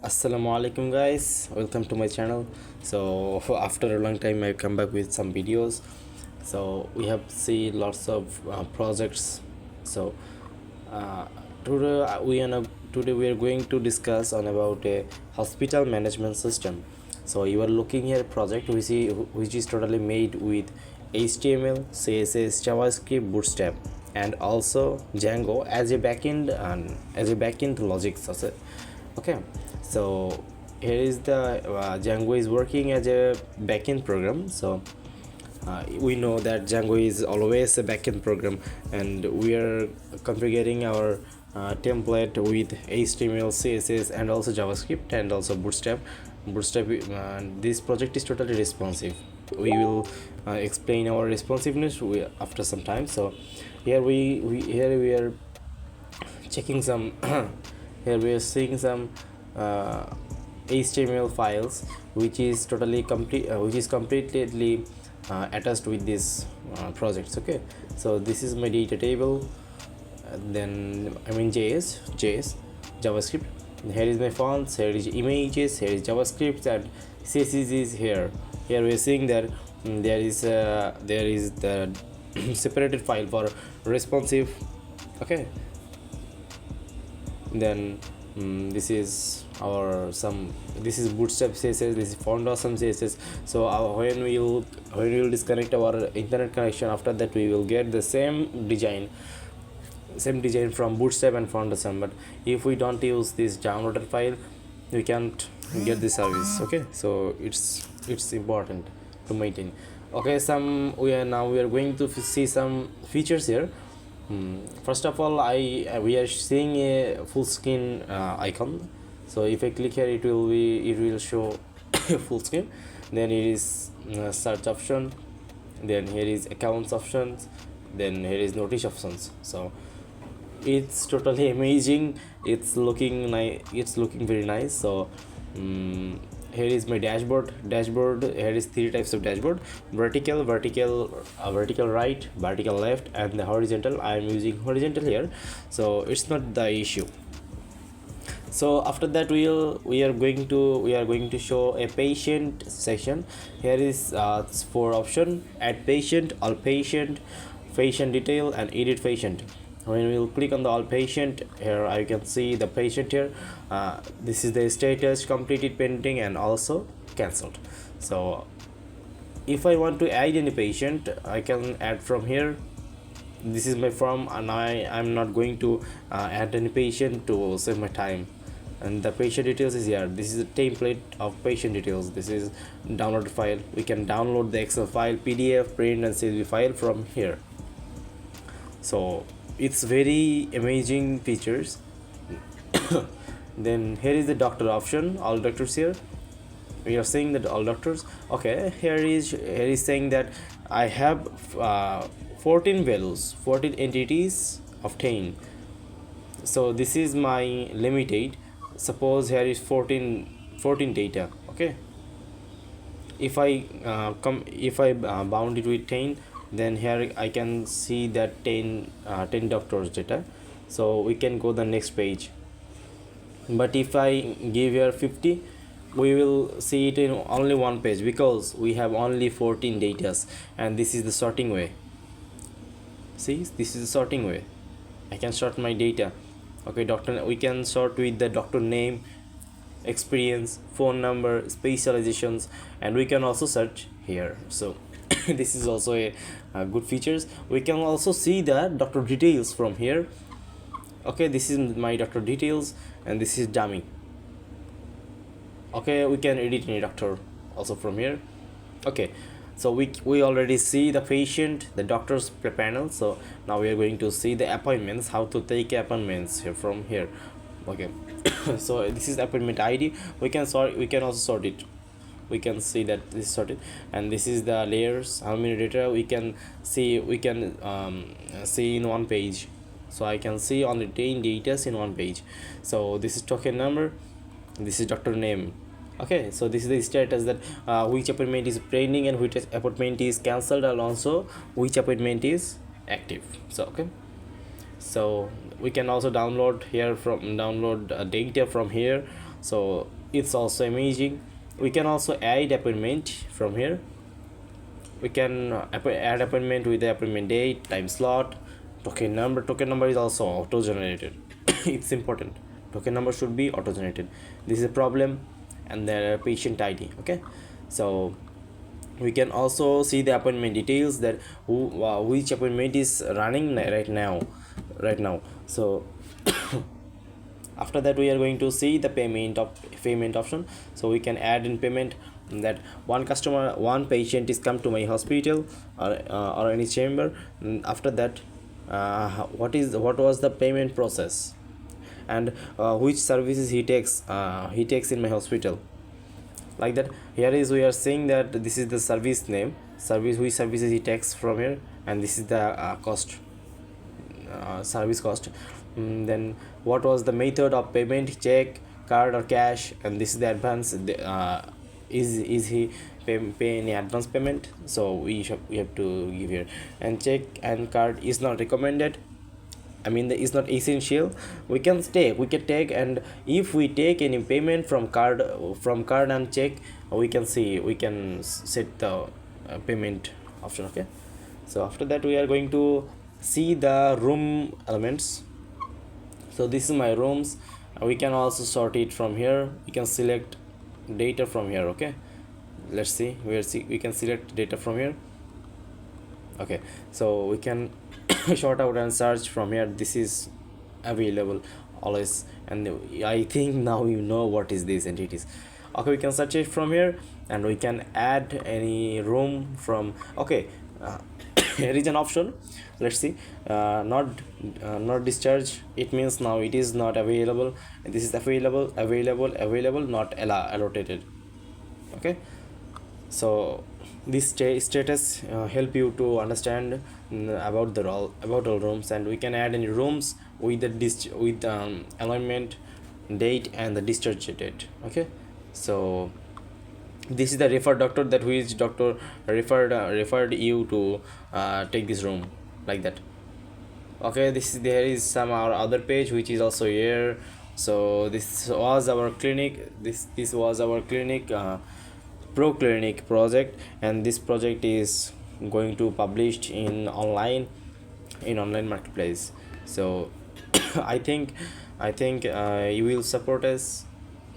Assalamu alaikum guys, welcome to my channel. So after a long time I come back with some videos. So we have seen lots of projects. So uh, today today we are going to discuss on about a hospital management system. So you are looking here project which is totally made with HTML, CSS, JavaScript, Bootstrap, and also Django as a backend and as a backend logic. Okay, so here is the Django is working as a backend program. So we know that Django is always a backend program, and we are configuring our template with HTML, CSS, and also JavaScript, and also Bootstrap. This project is totally responsive. We will explain our responsiveness after some time. So here we are checking some here we are seeing some uh, HTML files which is completely attached with this projects. Okay, so this is my data table, then I mean JS JavaScript. Here is my fonts, here is images, here is JavaScript, and CSS is here we are seeing that there is the separated file for responsive. Okay, then this is Bootstrap CSS, this is font awesome CSS. So when we will disconnect our internet connection, after that we will get the same design from Bootstrap and font awesome. But if we don't use this downloaded file, we can't get this service. Okay, so it's important to maintain. Okay, we are going to see some features here. First of all, we are seeing a full screen icon. So if I click here, it will show full screen. Then it is search option. Then here is accounts options. Then here is notice options. So it's totally amazing. It's looking nice. It's looking very nice. So here is my dashboard. Here is three types of dashboard: vertical right, vertical left, and the horizontal. I am using horizontal here, so it's not the issue. So after that we are going to show a patient section. Here is four option: add patient, all patient, patient detail, and edit patient. When we will click on the all patient, here I can see the patient here. This is the status, completed, pending, and also cancelled. So if I want to add any patient, I can add from here. This is my form, and I'm not going to add any patient to save my time. And the patient details is here. This is a template of patient details. This is download file. We can download the Excel file, PDF, print, and CSV file from here. So it's very amazing features. Then here is the doctor option, all doctors here. We are saying that all doctors. Okay, here is saying that I have 14 values, 14 entities of 10. So this is my limited. Suppose here is 14 data. Okay, if I bound it with 10, then here I can see that 10 doctors data. So we can go the next page. But if I give here 50, we will see it in only one page because we have only 14 datas, and this is the sorting way. See, this is the sorting way. I can sort my data. Okay, doctor, we can sort with the doctor name, experience, phone number, specializations, and we can also search here. So this is also a good features. We can also see the doctor details from here. Okay, this is my doctor details, and this is dummy. Okay, we can edit any doctor also from here. Okay, so we already see the patient, the doctor's panel. So now we are going to see the appointments, how to take appointments here from here. Okay, so this is appointment ID. We can also sort it. We can see that this is sorted, and this is the layers, how many data we can see in one page. So I can see only 10 data in one page. So this is token number, this is doctor name. Okay, so this is the status that which appointment is pending and which appointment is cancelled, and also which appointment is active. So okay, so we can also download here from download data from here, so it's also amazing. We can also add appointment from here. We can add appointment with the appointment date, time slot, token number is also auto generated. It's important, token number should be auto generated. This is a problem. And the patient ID. Okay, so we can also see the appointment details, that which appointment is running right now. So after that we are going to see the payment option. So we can add in payment that one patient is come to my hospital or any chamber. After that, what was the payment process, and which services he takes in my hospital, like that. Here is we are saying that this is the service name, which services he takes from here, and this is the cost, service cost. Then what was the method of payment, check, card or cash, and this is the advance. Is he pay any advance payment, so we have to give here. And check and card is not recommended, I mean it's not essential. We can take, and if we take any payment from card and check, we can set the payment option. Okay, so after that we are going to see the room elements. So this is my rooms. We can also sort it from here. We can select data from here. Okay, let's see, we can select data from here. Okay, so we can sort out and search from here. This is available always, and I think now you know what is these entities. Okay, we can search it from here, and we can add any room from. Okay, here is an option. Let's see, not discharge, it means now it is not available. This is available, not allocated. Okay, so this status help you to understand about all rooms. And we can add any rooms with the alignment date and the discharge date. Okay, so this is the referred doctor, that which doctor referred you to take this room, like that. Okay, there is some our other page which is also here. So this was our clinic, this was our clinic pro clinic project, and this project is going to published in online marketplace. So I think you will support us.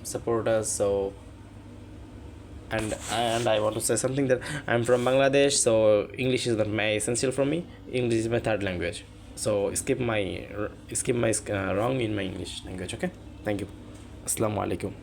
So and I want to say something, that I'm from Bangladesh, so English is not my essential for me. English is my third language, so skip my wrong in my English language. Okay, thank you. Assalamu alaikum.